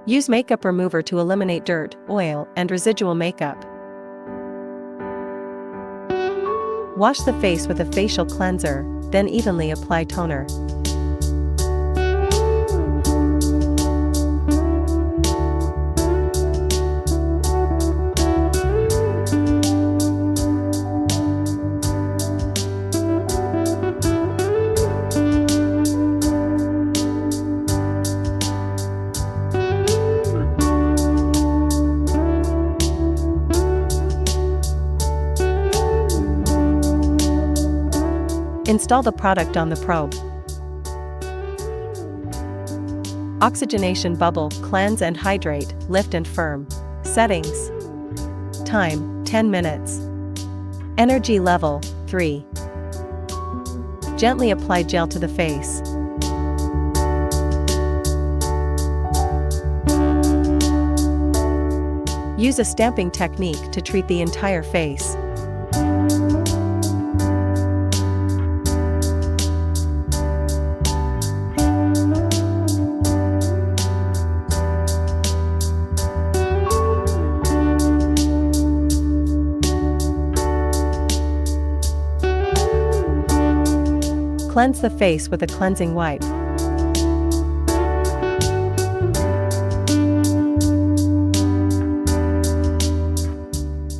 Use makeup remover to eliminate dirt, oil, and residual makeup. Wash the face with a facial cleanser, then evenly apply toner. Install the product on the probe. Oxygenation bubble, cleanse and hydrate, lift and firm. Settings. Time, 10 minutes. Energy level, 3. Gently apply gel to the face. Use a stamping technique to treat the entire face. Cleanse the face with a cleansing wipe.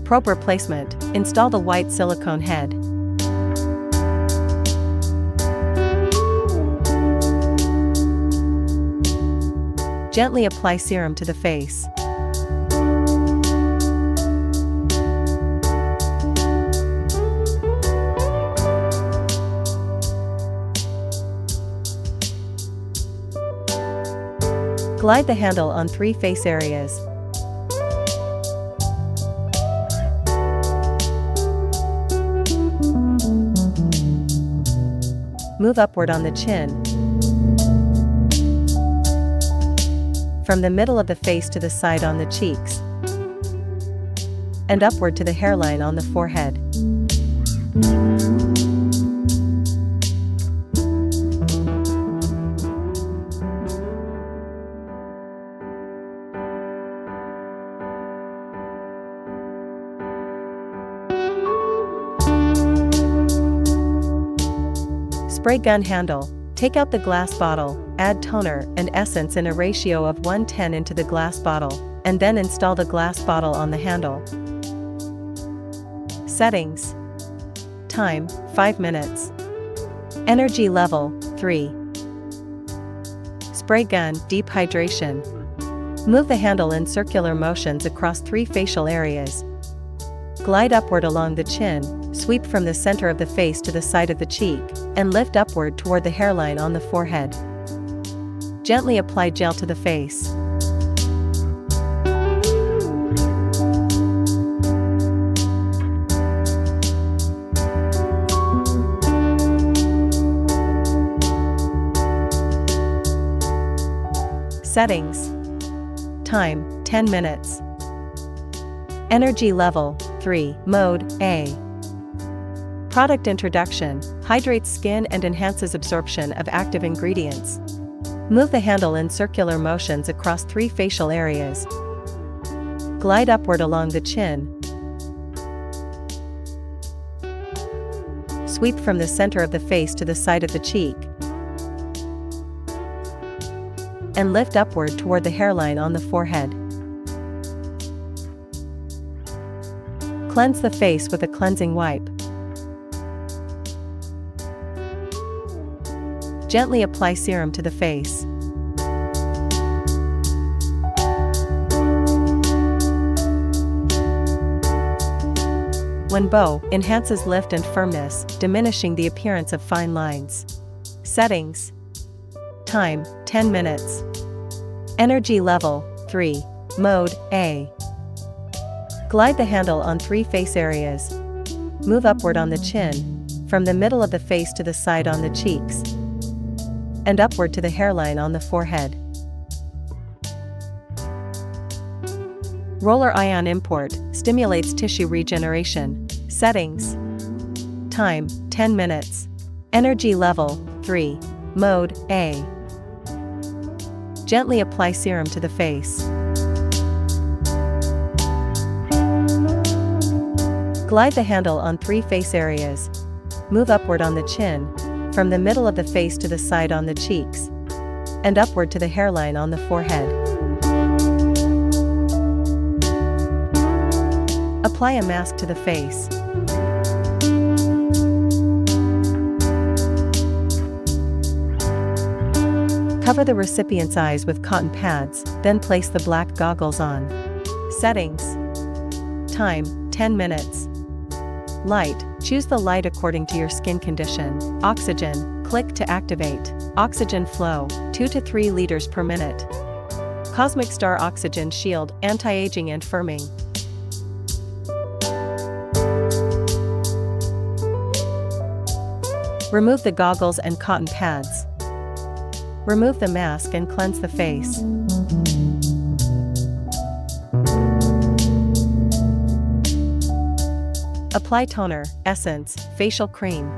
Probe replacement. Install the white silicone head. Gently apply serum to the face. Glide the handle on 3 face areas. Move upward on the chin. From the middle of the face to the side on the cheeks. And upward to the hairline on the forehead. Spray gun handle. Take out the glass bottle, add toner and essence in a ratio of 1:10 into the glass bottle, and then install the glass bottle on the handle. Settings. Time, 5 minutes. Energy level, 3. Spray gun, deep hydration. Move the handle in circular motions across 3 facial areas. Glide upward along the chin, sweep from the center of the face to the side of the cheek, and lift upward toward the hairline on the forehead. Gently apply gel to the face. Settings. Time, 10 minutes. Energy level, 3. Mode, A. Product introduction. Hydrates skin and enhances absorption of active ingredients. Move the handle in circular motions across 3 facial areas. Glide upward along the chin. Sweep from the center of the face to the side of the cheek. And lift upward toward the hairline on the forehead. Cleanse the face with a cleansing wipe. Gently apply serum to the face. When bow, enhances lift and firmness, diminishing the appearance of fine lines. Settings. Time, 10 minutes. Energy level, 3. Mode, A. Glide the handle on 3 face areas. Move upward on the chin, from the middle of the face to the side on the cheeks, and upward to the hairline on the forehead. Roller ion import, stimulates tissue regeneration. Settings. Time, 10 minutes. Energy level, 3. Mode, A. Gently apply serum to the face. Glide the handle on 3 face areas. Move upward on the chin, from the middle of the face to the side on the cheeks, and upward to the hairline on the forehead. Apply a mask to the face. Cover the recipient's eyes with cotton pads, then place the black goggles on. Settings. Time, 10 minutes. Light, choose the light according to your skin condition. Oxygen, click to activate. Oxygen flow, 2 to 3 liters per minute. Cosmic Star Oxygen Shield, anti-aging and firming. Remove the goggles and cotton pads. Remove the mask and cleanse the face. Apply toner, essence, facial cream.